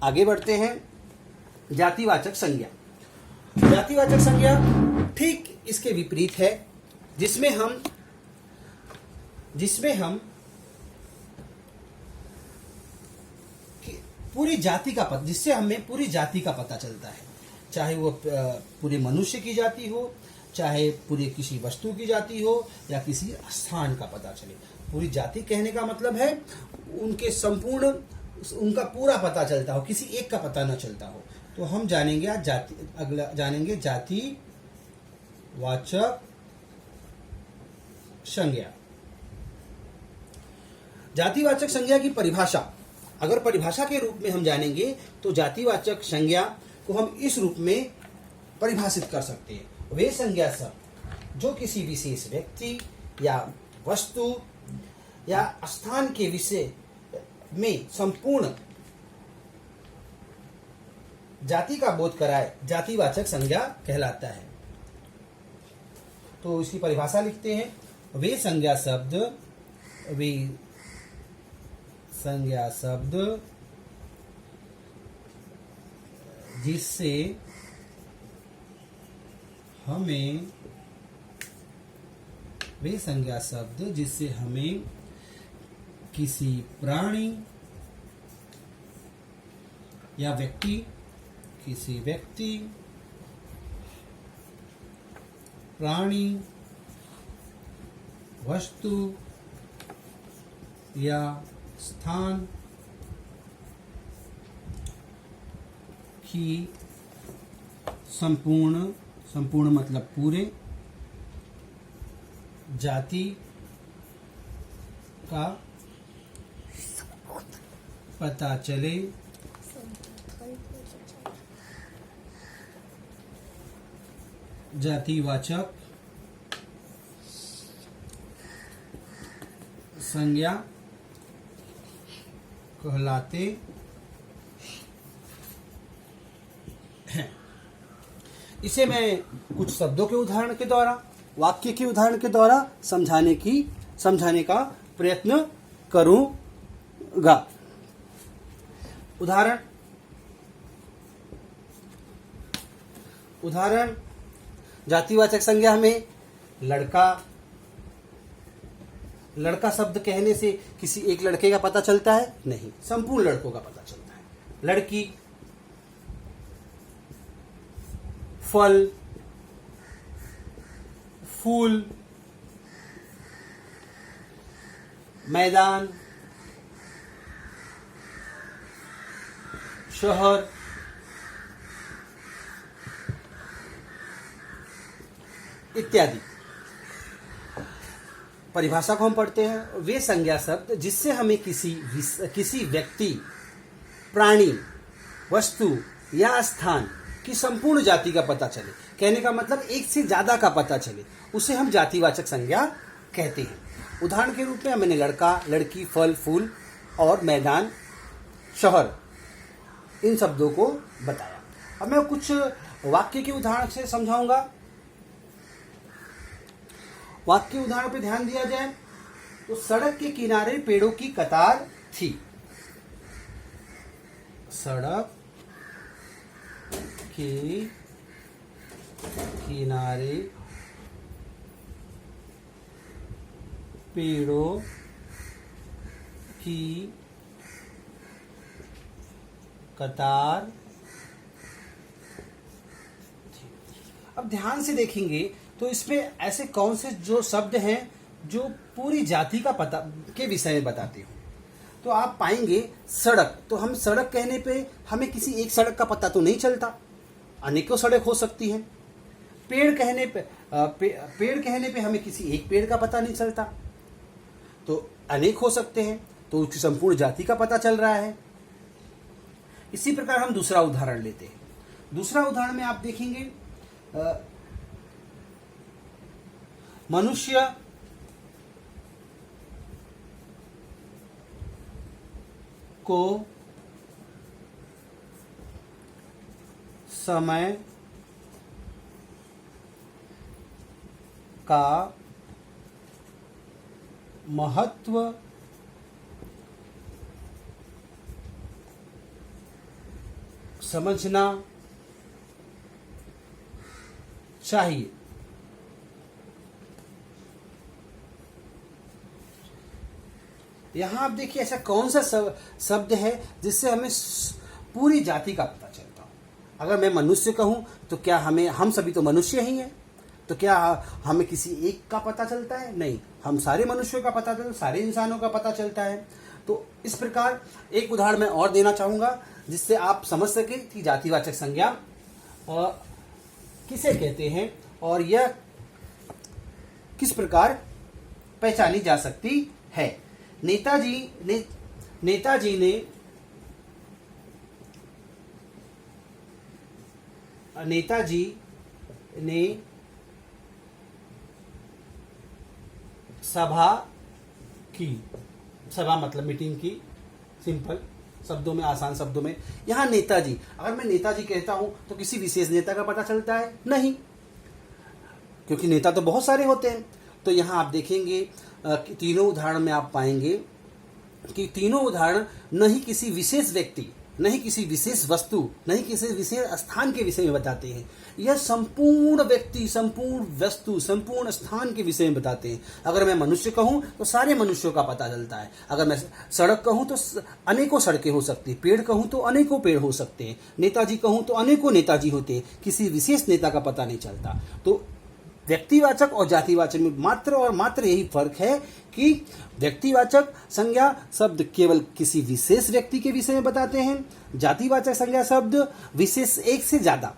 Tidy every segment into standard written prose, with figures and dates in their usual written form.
आगे बढ़ते हैं। जातिवाचक संज्ञा। जातिवाचक संज्ञा ठीक इसके विपरीत है, जिसमें हम पूरी जाति का पता, जिससे हमें पूरी जाति का पता चलता है, चाहे वो पूरे मनुष्य की जाति हो, चाहे पूरे किसी वस्तु की जाति हो, या किसी स्थान का पता चले। पूरी जाति कहने का मतलब है उनके संपूर्ण, उनका पूरा पता चलता हो, किसी एक का पता न चलता हो। तो हम जानेंगे आज जातिवाचक संज्ञा। जातिवाचक संज्ञा की परिभाषा, अगर परिभाषा के रूप में हम जानेंगे तो जातिवाचक संज्ञा को हम इस रूप में परिभाषित कर सकते हैं। वे संज्ञा शब्द जो किसी विशेष व्यक्ति या वस्तु या स्थान के विषय में संपूर्ण जाति का बोध कराए, जातिवाचक संज्ञा कहलाता है। तो इसकी परिभाषा लिखते हैं। वे संज्ञा शब्द जिससे हमें किसी प्राणी या प्राणी, वस्तु या स्थान की संपूर्ण मतलब पूरे जाति का पता चले, जातिवाचक संज्ञा कहलाते हैं। इसे मैं कुछ शब्दों के उदाहरण के द्वारा, वाक्य के उदाहरण के द्वारा समझाने का प्रयत्न करूंगा। उदाहरण जातिवाचक संज्ञा में लड़का शब्द कहने से किसी एक लड़के का पता चलता है? नहीं, संपूर्ण लड़कों का पता चलता है। लड़की, फल, फूल, मैदान, शहर, इत्यादि। परिभाषा को हम पढ़ते हैं। वे संज्ञा शब्द जिससे हमें किसी व्यक्ति, प्राणी, वस्तु या स्थान की संपूर्ण जाति का पता चले, कहने का मतलब एक से ज्यादा का पता चले, उसे हम जातिवाचक संज्ञा कहते हैं। उदाहरण के रूप में मैंने लड़का, लड़की, फल, फूल और मैदान, शहर, इन शब्दों को बताया। अब मैं कुछ वाक्य के उदाहरण से समझाऊंगा। वाक्य उदाहरण पे ध्यान दिया जाए तो सड़क के किनारे पेड़ों की कतार थी। सड़क के किनारे पेड़ों की कतार थी। अब ध्यान से देखेंगे तो इसमें ऐसे कौन से जो शब्द हैं जो पूरी जाति का पता के विषय में बताते हो। तो आप पाएंगे सड़क, तो हम सड़क कहने पे हमें किसी एक सड़क का पता तो नहीं चलता, अनेकों सड़क हो सकती हैं। पेड़ कहने पे हमें किसी एक पेड़ का पता नहीं चलता, तो अनेक हो सकते हैं, तो उसकी संपूर्ण जाति का पता चल रहा है। इसी प्रकार हम दूसरा उदाहरण लेते हैं। दूसरा उदाहरण में आप देखेंगे मनुष्य को समय का महत्व समझना चाहिए। यहां आप देखिए ऐसा कौन सा शब्द है जिससे हमें पूरी जाति का पता चलता हो। अगर मैं मनुष्य कहूं तो क्या हम सभी तो मनुष्य ही हैं, तो क्या हमें किसी एक का पता चलता है? नहीं, हम सारे मनुष्यों का पता चलता है, सारे इंसानों का पता चलता है। तो इस प्रकार एक उदाहरण मैं और देना चाहूंगा जिससे आप समझ सके कि जातिवाचक संज्ञा किसे कहते हैं और यह किस प्रकार पहचानी जा सकती है। नेताजी ने सभा मतलब मीटिंग की, सिंपल शब्दों में, आसान शब्दों में। यहां नेताजी, अगर मैं नेताजी कहता हूं तो किसी विशेष नेता का पता चलता है? नहीं, क्योंकि नेता तो बहुत सारे होते हैं। तो यहां आप देखेंगे कि तीनों उदाहरण में आप पाएंगे कि तीनों उदाहरण न ही किसी विशेष व्यक्ति, न ही किसी विशेष वस्तु, न ही किसी विशेष स्थान के विषय में बताते हैं। यह संपूर्ण व्यक्ति, संपूर्ण वस्तु, संपूर्ण स्थान के विषय में बताते हैं। अगर मैं मनुष्य कहूं तो सारे मनुष्यों का पता चलता है। अगर मैं सड़क कहूं तो अनेकों सड़कें हो सकती हैं। पेड़ कहूं तो अनेकों पेड़ हो सकते हैं। नेताजी कहूं तो अनेकों नेताजी होते हैं। किसी विशेष नेता का पता नहीं चलता। तो व्यक्तिवाचक और जातिवाचक में मात्र और मात्र यही फर्क है कि व्यक्तिवाचक संज्ञा शब्द केवल किसी विशेष व्यक्ति के विषय में बताते हैं। जातिवाचक संज्ञा शब्द विशेष एक से ज्यादा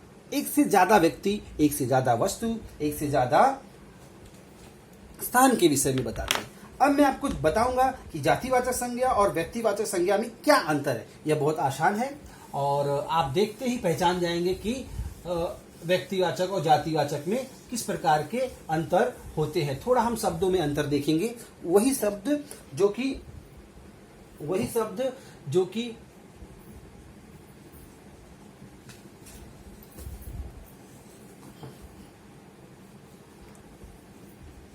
व्यक्ति, एक से ज्यादा वस्तु, एक से ज्यादा स्थान के विषय में बताते हैं। अब मैं आपको बताऊंगा कि जातिवाचक संज्ञा और व्यक्तिवाचक संज्ञा में क्या अंतर है। यह बहुत आसान है और आप देखते ही पहचान जाएंगे कि व्यक्तिवाचक और जातिवाचक में किस प्रकार के अंतर होते हैं। थोड़ा हम शब्दों में अंतर देखेंगे। वही शब्द जो कि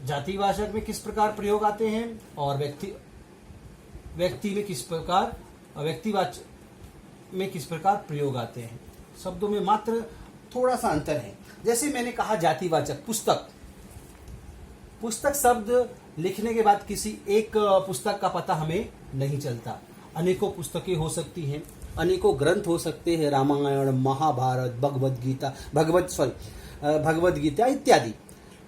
जातिवाचक में किस प्रकार प्रयोग आते हैं और व्यक्ति में किस प्रकार, व्यक्तिवाचक में किस प्रकार प्रयोग आते हैं। शब्दों में मात्र थोड़ा सा अंतर है। जैसे मैंने कहा जातिवाचक, पुस्तक शब्द लिखने के बाद किसी एक पुस्तक का पता हमें नहीं चलता। अनेकों पुस्तकें हो सकती हैं, अनेकों ग्रंथ हो सकते हैं, रामायण, महाभारत, भगवद गीता इत्यादि।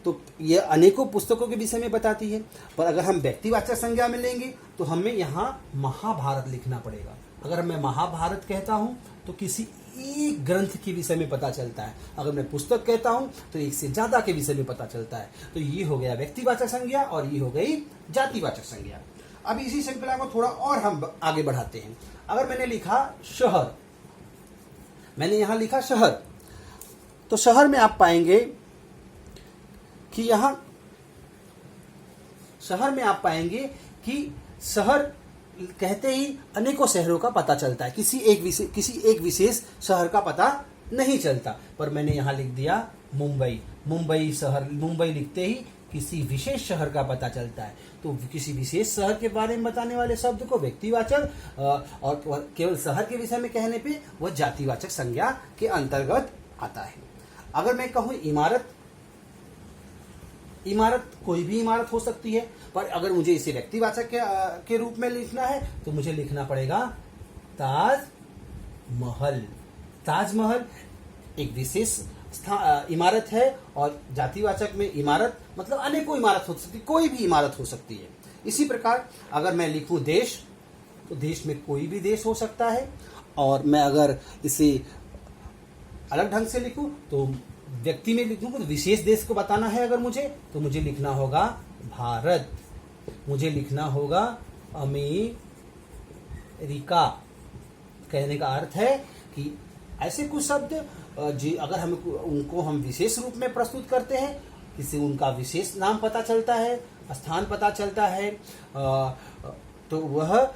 तो ये अनेकों पुस्तकों के विषय में बताती है। पर अगर हम व्यक्तिवाचक संज्ञा में लेंगे तो हमें यहाँ महाभारत लिखना पड़ेगा। अगर मैं महाभारत कहता हूं तो किसी एक ग्रंथ के विषय में पता चलता है। अगर मैं पुस्तक कहता हूं तो एक से ज्यादा के विषय में पता चलता है। तो ये हो गया व्यक्तिवाचक संज्ञा और ये हो गई जातिवाचक संज्ञा। अब इसी श्रृंखला को थोड़ा और हम आगे बढ़ाते हैं। अगर मैंने लिखा शहर, मैंने यहां लिखा शहर, तो शहर में आप पाएंगे कि यहां शहर कहते ही अनेकों शहरों का पता चलता है। किसी एक विशेष शहर का पता नहीं चलता। पर मैंने यहां लिख दिया मुंबई शहर। मुंबई लिखते ही किसी विशेष शहर का पता चलता है। तो किसी विशेष शहर के बारे में बताने वाले शब्द को व्यक्तिवाचक और केवल शहर के विषय में कहने पे वह जातिवाचक संज्ञा के अंतर्गत आता है। अगर मैं कहूं इमारत कोई भी इमारत हो सकती है। पर अगर मुझे इसे व्यक्तिवाचक के रूप में लिखना है तो मुझे लिखना पड़ेगा ताजमहल। ताजमहल एक विशेष इमारत है और जातिवाचक में इमारत मतलब अनेकों इमारत हो सकती है, कोई भी इमारत हो सकती है। इसी प्रकार अगर मैं लिखूं देश, तो देश में कोई भी देश हो सकता है। और मैं अगर इसे अलग ढंग से लिखूं तो व्यक्ति में लिखूं तो विशेष देश को बताना है अगर मुझे, तो मुझे लिखना होगा भारत, मुझे लिखना होगा अमेरिका। कहने का अर्थ है कि ऐसे कुछ शब्द अगर उनको हम विशेष रूप में प्रस्तुत करते हैं, इससे उनका विशेष नाम पता चलता है, स्थान पता चलता है, तो वह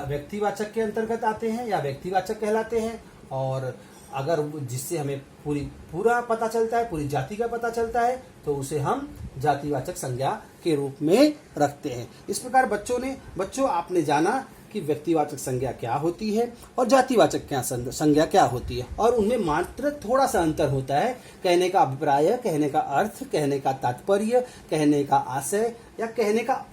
व्यक्तिवाचक के अंतर्गत आते हैं या व्यक्तिवाचक कहलाते हैं। और अगर जिससे हमें पूरा पता चलता है, पूरी जाति का पता चलता है, तो उसे हम जातिवाचक संज्ञा के रूप में रखते हैं। इस प्रकार बच्चों आपने जाना कि व्यक्तिवाचक संज्ञा क्या होती है और जातिवाचक संज्ञा क्या होती है, और उनमें मात्र थोड़ा सा अंतर होता है। कहने का अभिप्राय, कहने का अर्थ, कहने का तात्पर्य, कहने का आशय या कहने का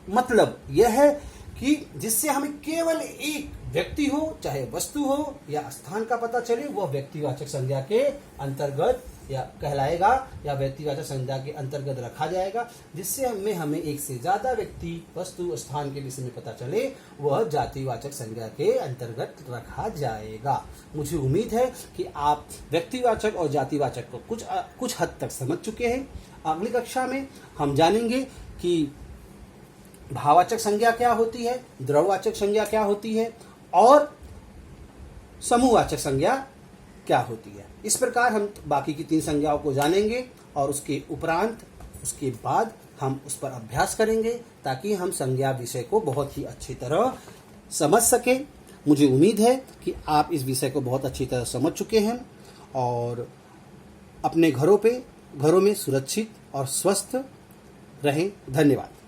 मतलब यह है कि जिससे हमें केवल एक व्यक्ति हो, चाहे वस्तु हो या स्थान का पता चले, वह व्यक्तिवाचक संज्ञा के अंतर्गत या कहलाएगा या व्यक्तिवाचक संज्ञा के अंतर्गत रखा जाएगा। जिससे हमें एक से ज्यादा व्यक्ति, वस्तु, स्थान के विषय में पता चले, वह जातिवाचक संज्ञा के अंतर्गत रखा जाएगा। मुझे उम्मीद है कि आप व्यक्तिवाचक और जातिवाचक को कुछ हद तक समझ चुके हैं। अगली कक्षा में हम जानेंगे कि भाववाचक संज्ञा क्या होती है, द्रव्यवाचक संज्ञा क्या होती है और समूहवाचक संज्ञा क्या होती है। इस प्रकार हम बाकी की 3 संज्ञाओं को जानेंगे और उसके उपरांत, उसके बाद हम उस पर अभ्यास करेंगे ताकि हम संज्ञा विषय को बहुत ही अच्छी तरह समझ सकें। मुझे उम्मीद है कि आप इस विषय को बहुत अच्छी तरह समझ चुके हैं और अपने घरों में सुरक्षित और स्वस्थ रहें। धन्यवाद।